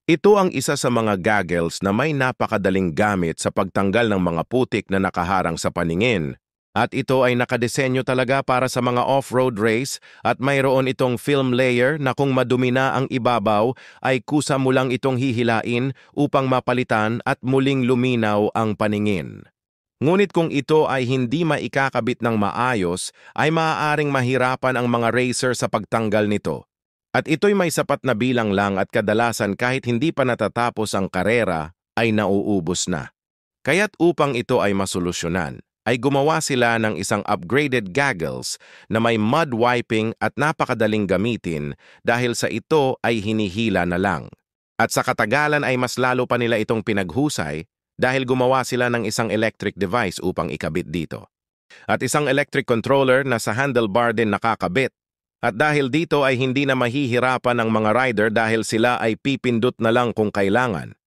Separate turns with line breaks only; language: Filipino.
Ito ang isa sa mga goggles na may napakadaling gamit sa pagtanggal ng mga putik na nakaharang sa paningin. At ito ay nakadesenyo talaga para sa mga off-road race at mayroon itong film layer na kung madumi na ang ibabaw ay kusa mo lang itong hihilain upang mapalitan at muling luminaw ang paningin. Ngunit kung ito ay hindi maikakabit ng maayos, ay maaaring mahirapan ang mga racer sa pagtanggal nito. At ito'y may sapat na bilang lang at kadalasan kahit hindi pa natatapos ang karera, ay nauubos na. Kaya't upang ito ay masolusyonan, ay gumawa sila ng isang upgraded goggles na may mud wiping at napakadaling gamitin dahil sa ito ay hinihila na lang. At sa katagalan ay mas lalo pa nila itong pinaghusay dahil gumawa sila ng isang electric device upang ikabit dito. At isang electric controller na sa handlebar din nakakabit. At dahil dito ay hindi na mahihirapan ang mga rider dahil sila ay pipindot na lang kung kailangan.